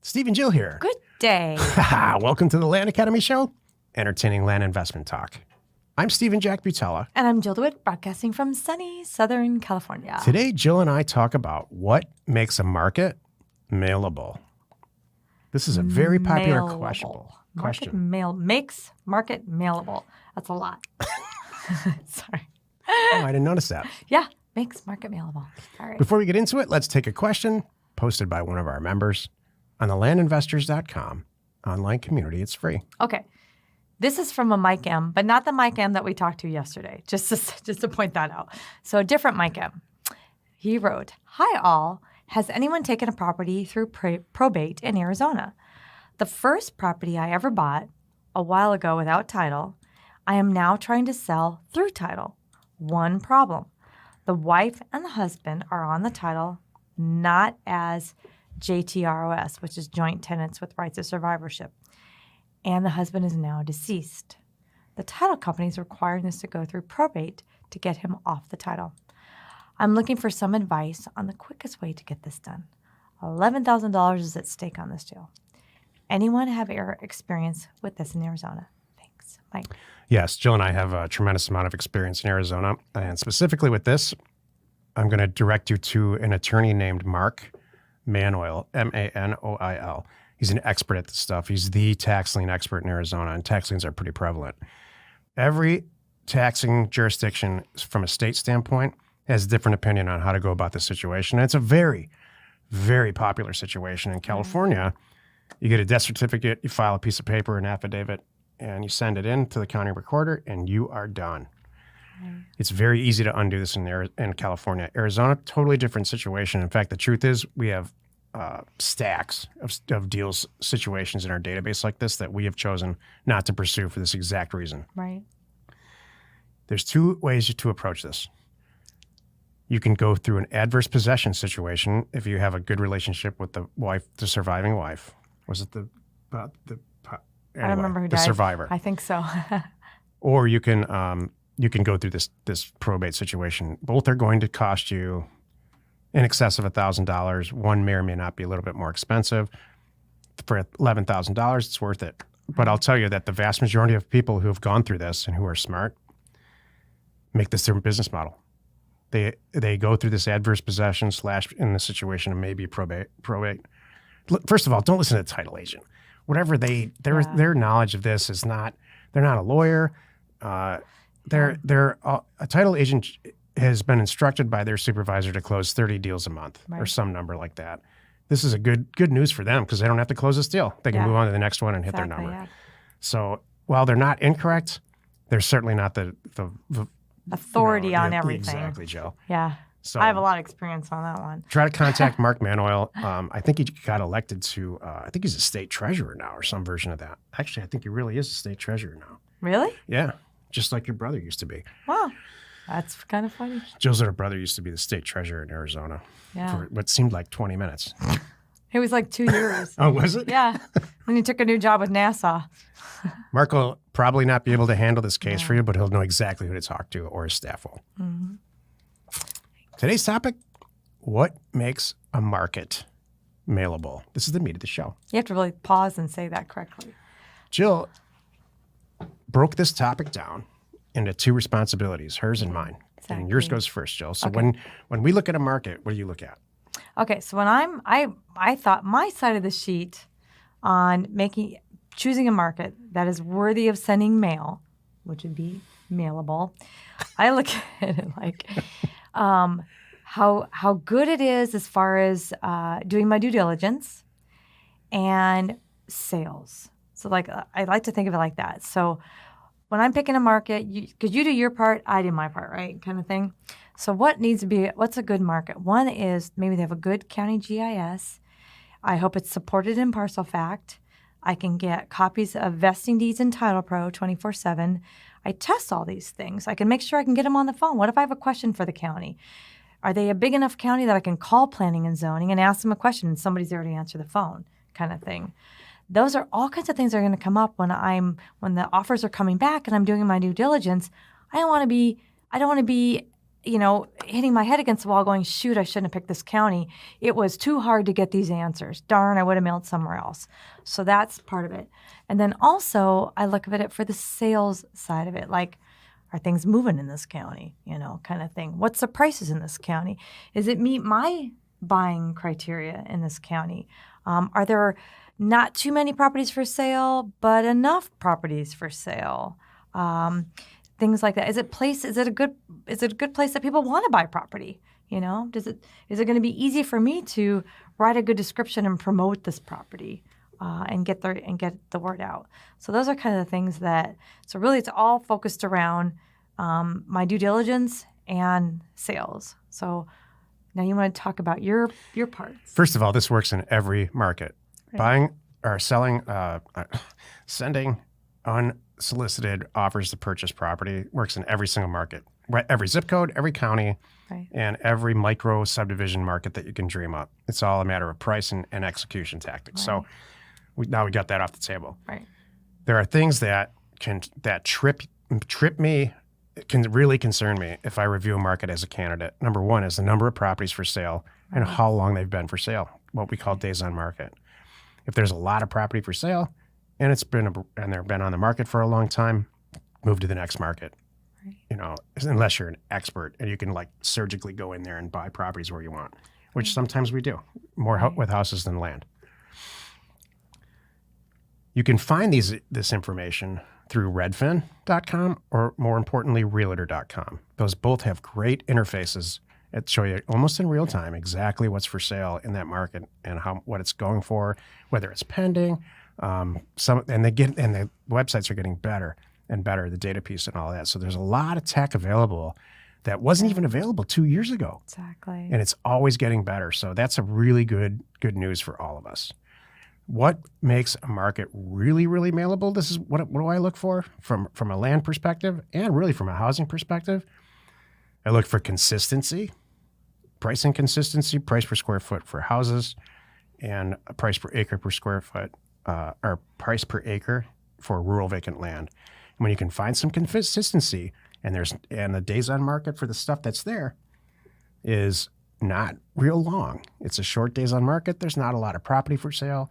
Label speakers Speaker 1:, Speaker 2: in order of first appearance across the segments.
Speaker 1: Steve and Jill here.
Speaker 2: Good day.
Speaker 1: Welcome to the Land Academy Show, entertaining land investment talk. I'm Steve and Jack Butella.
Speaker 2: And I'm Jill DeWitt, broadcasting from sunny Southern California.
Speaker 1: Today, Jill and I talk about what makes a market mailable. This is a very popular question.
Speaker 2: Makes market mailable. That's a lot. Sorry.
Speaker 1: Oh, I didn't notice that.
Speaker 2: Yeah, makes market mailable. All right.
Speaker 1: Before we get into it, let's take a question posted by one of our members on the landinvestors.com online community. It's free.
Speaker 2: Okay. This is from a Mike M, but not the Mike M that we talked to yesterday, just to point that out. So a different Mike M. He wrote, "Hi all. Has anyone taken a property through probate in Arizona? The first property I ever bought a while ago without title, I am now trying to sell through title. One problem. The wife and the husband are on the title, not as JTROS, which is joint tenants with rights of survivorship. And the husband is now deceased. The title company is requiring this to go through probate to get him off the title. I'm looking for some advice on the quickest way to get this done. $11,000 is at stake on this deal. Anyone have experience with this in Arizona? Thanks, Mike."
Speaker 1: Yes, Jill and I have a tremendous amount of experience in Arizona. And specifically with this, I'm going to direct you to an attorney named Mark Manoil, M-A-N-O-I-L. He's an expert at this stuff. He's the tax lien expert in Arizona, and tax liens are pretty prevalent. Every taxing jurisdiction from a state standpoint has a different opinion on how to go about this situation. And it's a very, very popular situation. In California, you get a death certificate, you file a piece of paper, an affidavit, and you send it in to the county recorder, and you are done. It's very easy to undo this in California. Arizona, totally different situation. In fact, the truth is we have stacks of deals, situations in our database like this that we have chosen not to pursue for this exact reason.
Speaker 2: Right.
Speaker 1: There's two ways to approach this. You can go through an adverse possession situation if you have a good relationship with the wife, the surviving wife. Was it anyway,
Speaker 2: I don't remember who
Speaker 1: the
Speaker 2: died.
Speaker 1: Survivor.
Speaker 2: I think so.
Speaker 1: Or you can go through this probate situation. Both are going to cost you in excess of $1,000. One may or may not be a little bit more expensive. For $11,000, it's worth it. But I'll tell you that the vast majority of people who have gone through this and who are smart make this their business model. They go through this adverse possession / in the situation of maybe probate. First of all, don't listen to the title agent. Whatever their knowledge of this is not. They're not a lawyer. A title agent has been instructed by their supervisor to close 30 deals a month or some number like that. This is a good news for them because they don't have to close this deal. They can move on to the next one and hit their number. Yeah. So while they're not incorrect, they're certainly not the
Speaker 2: authority on everything.
Speaker 1: Exactly, Joe.
Speaker 2: Yeah. So I have a lot of experience on that one.
Speaker 1: Try to contact Mark Manoil. I think he got elected to, I think he's a state treasurer now or some version of that. Actually, I think he really is a state treasurer now.
Speaker 2: Really?
Speaker 1: Yeah. Just like your brother used to be.
Speaker 2: Wow. That's kind of funny.
Speaker 1: Jill's little brother used to be the state treasurer in Arizona for what seemed like 20 minutes.
Speaker 2: It was like 2 years.
Speaker 1: Oh, was it?
Speaker 2: Yeah. Then he took a new job with NASA.
Speaker 1: Mark will probably not be able to handle this case for you, but he'll know exactly who to talk to, or his staff will. Mm-hmm. Today's topic, what makes a market mailable? This is the meat of the show.
Speaker 2: You have to really pause and say that correctly.
Speaker 1: Jill broke this topic down into two responsibilities, hers and mine. Exactly. And yours goes first, Jill. So when we look at a market, what do you look at?
Speaker 2: Okay, so when I thought my side of the sheet on choosing a market that is worthy of sending mail, which would be mailable, I look at it like how good it is as far as doing my due diligence and sales. So I like to think of it like that. So when I'm picking a market, because you do your part, I do my part, right? Kind of thing. So what's a good market? One is maybe they have a good county GIS. I hope it's supported in Parcel Fact. I can get copies of vesting deeds in Title Pro 24/7. I test all these things. I can make sure I can get them on the phone. What if I have a question for the county? Are they a big enough county that I can call planning and zoning and ask them a question and somebody's there to answer the phone, kind of thing? Those are all kinds of things that are going to come up when the offers are coming back and I'm doing my due diligence. I don't want to be hitting my head against the wall going, shoot, I shouldn't have picked this county. It was too hard to get these answers. Darn, I would have mailed somewhere else. So that's part of it. And then also I look at it for the sales side of it. Like, are things moving in this county, kind of thing? What's the prices in this county? Does it meet my buying criteria in this county? Are there not too many properties for sale, but enough properties for sale? Things like that. Is it a good place that people want to buy property? Is it going to be easy for me to write a good description and promote this property and get the word out? So those are kind of the things so really it's all focused around my due diligence and sales. So now you want to talk about your parts.
Speaker 1: First of all, this works in every market. Right. Buying or selling, sending unsolicited offers to purchase property works in every single market, every zip code, every county, right, and every micro subdivision market that you can dream up. It's all a matter of price and execution tactics. Right. So now we got that off the table.
Speaker 2: Right.
Speaker 1: There are things that trip me, can really concern me if I review a market as a candidate. Number one is the number of properties for sale and how long they've been for sale, what we call days on market. If there's a lot of property for sale and they've been on the market for a long time, move to the next market. Right. Unless you're an expert and you can surgically go in there and buy properties where you want, which sometimes we do, more with houses than land. You can find this information through redfin.com or, more importantly, realtor.com. Those both have great interfaces that show you almost in real time exactly what's for sale in that market and what it's going for, whether it's pending. And the websites are getting better and better, the data piece and all that. So there's a lot of tech available that wasn't even available 2 years ago.
Speaker 2: Exactly.
Speaker 1: And it's always getting better. So that's a really good news for all of us. What makes a market really, really mailable? This is what do I look for from a land perspective and really from a housing perspective? I look for consistency, pricing consistency, price per square foot for houses, and a price per acre per square foot, or price per acre for rural vacant land. And when you can find some consistency, and the days on market for the stuff that's there is not real long. It's a short days on market. There's not a lot of property for sale.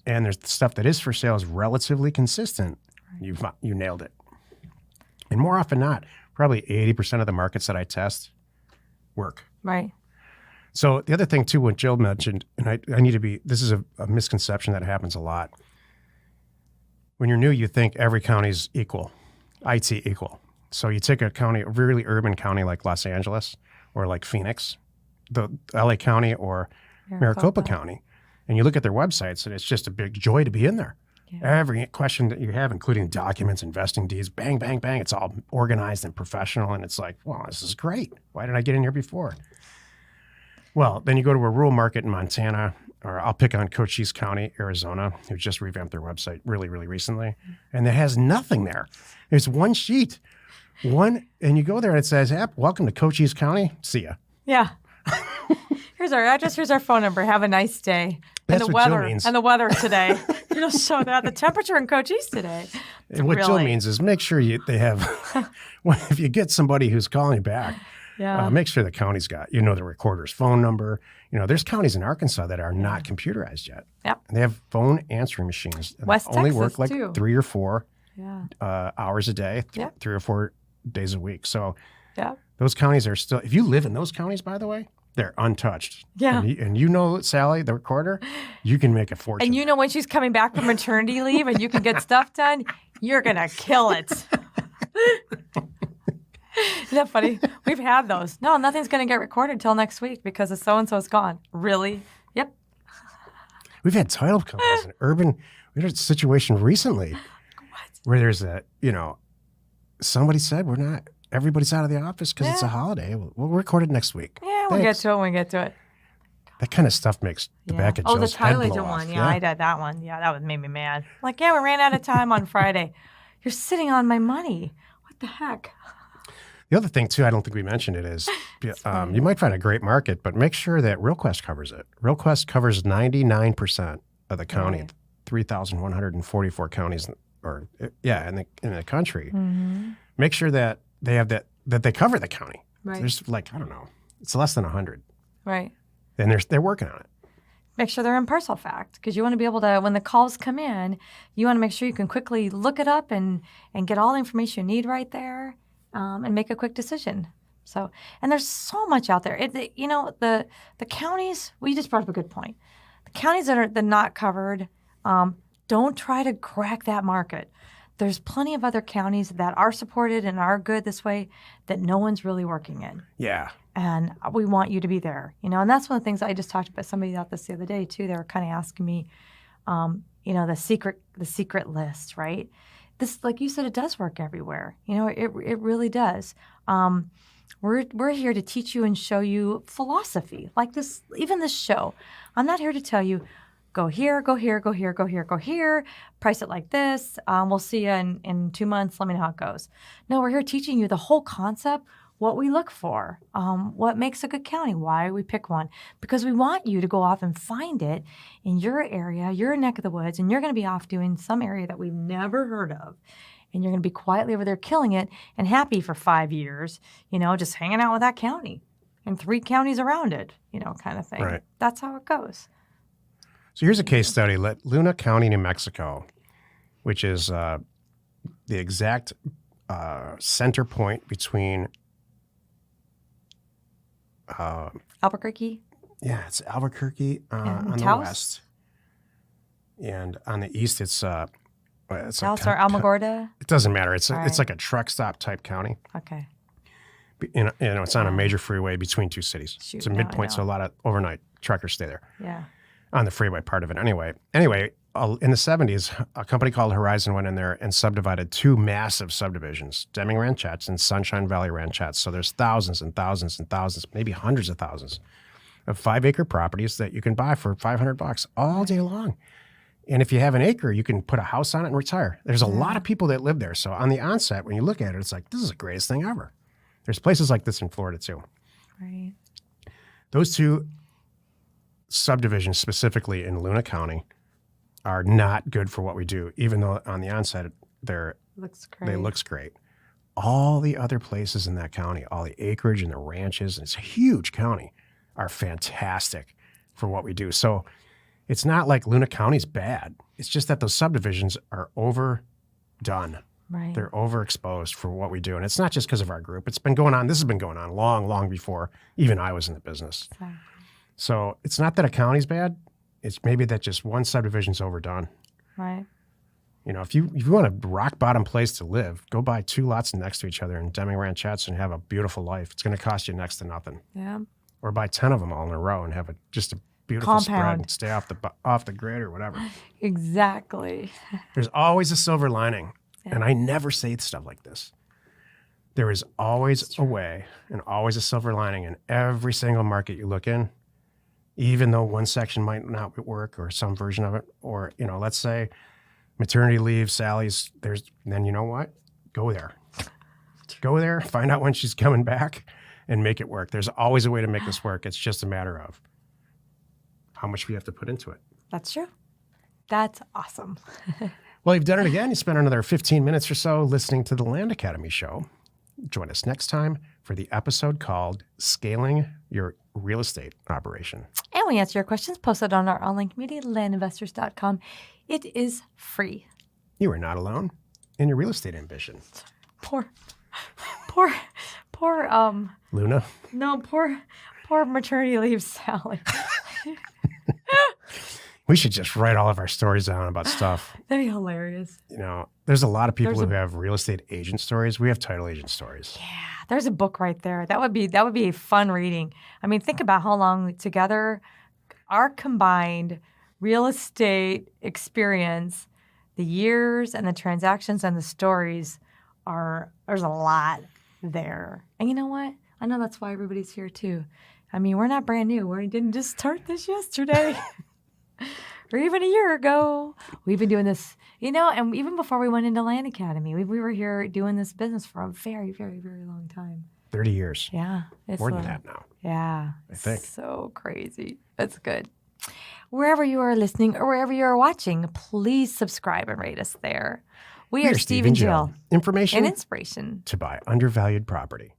Speaker 1: And there's the stuff that is for sale is relatively consistent. Right. You nailed it. And more often than not, probably 80% of the markets that I test work.
Speaker 2: Right.
Speaker 1: So the other thing too, what Jill mentioned, and this is a misconception that happens a lot. When you're new, you think every county's equal, IT equal. So you take a really urban county like Los Angeles or like Phoenix, the LA County or Maricopa County, and you look at their websites, and it's just a big joy to be in there. Yeah. Every question that you have, including documents, investing deeds, bang, bang, bang, it's all organized and professional, and it's like, wow, this is great. Why didn't I get in here before? Well, then you go to a rural market in Montana, or I'll pick on Cochise County, Arizona, who just revamped their website really, really recently, and it has nothing there. There's one sheet, and you go there and it says, welcome to Cochise County. See ya.
Speaker 2: Yeah. Here's our address. Here's our phone number. Have a nice day.
Speaker 1: That's
Speaker 2: and the
Speaker 1: what
Speaker 2: weather
Speaker 1: Jill means.
Speaker 2: And the weather today. It'll show that the temperature in Cochise today.
Speaker 1: And what Jill means is make sure they have. If you get somebody who's calling you back, make sure the county's got the recorder's phone number. There's counties in Arkansas that are not computerized yet.
Speaker 2: Yep.
Speaker 1: And they have phone answering machines.
Speaker 2: West
Speaker 1: only
Speaker 2: Texas
Speaker 1: work
Speaker 2: too.
Speaker 1: 3 or 4 hours a day, 3 or 4 days a week. So those counties are still. If you live in those counties, by the way, they're untouched. Yeah. And Sally, the recorder, you can make a fortune.
Speaker 2: And when she's coming back from maternity leave and you can get stuff done, you're going to kill it. Isn't that funny? We've had those. No, nothing's going to get recorded till next week because the so-and-so's gone. Really? Yep.
Speaker 1: We've had title companies in urban. We had a situation recently where there's somebody said everybody's out of the office because it's a holiday. We'll record it next week.
Speaker 2: Yeah, we'll get to it when we get to it.
Speaker 1: That kind of stuff makes the back of Jill's head blow off.
Speaker 2: Oh, the title agent one. Yeah, I did that one. Yeah, that made me mad. Like, we ran out of time on Friday. You're sitting on my money. What the heck?
Speaker 1: The other thing, too, I don't think we mentioned it, is you might find a great market, but make sure that RealQuest covers it. RealQuest covers 99% of the county, 3,144 counties, in the country. Mm-hmm. Make sure that they have that they cover the county.
Speaker 2: Right.
Speaker 1: There's like, I don't know, it's less than 100.
Speaker 2: Right.
Speaker 1: And they're working on it.
Speaker 2: Make sure they're in parcel fact because you want to be able to, when the calls come in, you want to make sure you can quickly look it up and get all the information you need right there and make a quick decision. So, and there's so much out there. The counties, we just brought up a good point. The counties that are not covered, don't try to crack that market. There's plenty of other counties that are supported and are good this way that no one's really working in.
Speaker 1: Yeah.
Speaker 2: And we want you to be there, and that's one of the things I just talked about. Somebody about this the other day too. They were kind of asking me, the secret list, right? This, like you said, it does work everywhere. It really does. We're here to teach you and show you philosophy, like this. Even this show, I'm not here to tell you, go here, go here, go here, go here, go here. Price it like this. We'll see you in 2 months. Let me know how it goes. No, we're here teaching you the whole concept. What we look for, what makes a good county, why we pick one. Because we want you to go off and find it in your area, your neck of the woods, and you're going to be off doing some area that we've never heard of. And you're going to be quietly over there killing it and happy for 5 years, just hanging out with that county and 3 counties around it, kind of thing.
Speaker 1: Right.
Speaker 2: That's how it goes.
Speaker 1: So here's a case study. Luna County, New Mexico, which is the exact center point between
Speaker 2: Albuquerque?
Speaker 1: Yeah, it's Albuquerque on the
Speaker 2: Taos?
Speaker 1: west. And on the east, it's
Speaker 2: Taos or Alamogordo?
Speaker 1: It doesn't matter. It's
Speaker 2: All
Speaker 1: it's
Speaker 2: right.
Speaker 1: like a truck stop type county.
Speaker 2: Okay.
Speaker 1: It's on a major freeway between 2 cities.
Speaker 2: Shoot,
Speaker 1: It's a
Speaker 2: now I
Speaker 1: midpoint, so
Speaker 2: know.
Speaker 1: a lot of overnight truckers stay there
Speaker 2: Yeah.
Speaker 1: on the freeway part of it. Anyway, in the 70s, a company called Horizon went in there and subdivided 2 massive subdivisions, Deming Ranchettes and Sunshine Valley Ranchettes. So there's thousands and thousands and thousands, maybe hundreds of thousands of 5-acre properties that you can buy for $500 all day long. And if you have an acre, you can put a house on it and retire. There's a lot of people that live there. So on the onset, when you look at it, it's like, this is the greatest thing ever. There's places like this in Florida too.
Speaker 2: Right.
Speaker 1: Those 2 subdivisions, specifically in Luna County, are not good for what we do, even though on the onset
Speaker 2: Looks great.
Speaker 1: they looks great. All the other places in that county, all the acreage and the ranches, and it's a huge county, are fantastic for what we do. So it's not like Luna County's bad. It's just that those subdivisions are overdone.
Speaker 2: Right.
Speaker 1: They're overexposed for what we do. And it's not just because of our group. This has been going on long, long before even I was in the business.
Speaker 2: Exactly.
Speaker 1: So it's not that a county's bad. It's maybe that just one subdivision's overdone.
Speaker 2: Right.
Speaker 1: If you want a rock bottom place to live, go buy 2 lots next to each other in Deming Ranchettes and have a beautiful life. It's going to cost you next to nothing.
Speaker 2: Yeah.
Speaker 1: Or buy 10 of them all in a row and have just a beautiful spread
Speaker 2: Compound.
Speaker 1: and stay off the grid or whatever.
Speaker 2: Exactly.
Speaker 1: There's always a silver lining.
Speaker 2: Yeah.
Speaker 1: And I never say stuff like this. There is always a way and always a silver lining in every single market you look in, even though one section might not work or some version of it. Or, let's say maternity leave, Sally's, then you know what? Go there. Go there, find out when she's coming back and make it work. There's always a way to make this work. It's just a matter of how much we have to put into it.
Speaker 2: That's true. That's awesome.
Speaker 1: Well, you've done it again. You spent another 15 minutes or so listening to the Land Academy show. Join us next time for the episode called Scaling Your Real Estate Operation.
Speaker 2: And we answer your questions posted on our online community, landinvestors.com. It is free.
Speaker 1: You are not alone in your real estate ambition.
Speaker 2: Poor,
Speaker 1: Luna?
Speaker 2: no, poor maternity leave Sally.
Speaker 1: We should just write all of our stories down about stuff.
Speaker 2: That'd be hilarious.
Speaker 1: There's a lot of people who have real estate agent stories. We have title agent stories.
Speaker 2: Yeah, there's a book right there. That would be a fun reading. I mean, think about how long together our combined real estate experience, the years and the transactions and the stories there's a lot there. And you know what? I know that's why everybody's here too. I mean, we're not brand new. We didn't just start this yesterday. Or even a year ago. We've been doing this, and even before we went into Land Academy, we were here doing this business for a very, very, very long time.
Speaker 1: 30 years.
Speaker 2: Yeah. It's
Speaker 1: More than that now.
Speaker 2: Yeah.
Speaker 1: I think.
Speaker 2: So crazy. That's good. Wherever you are listening or wherever you are watching, please subscribe and rate us there. We are Steve and Jill.
Speaker 1: Information
Speaker 2: And inspiration
Speaker 1: to buy undervalued property.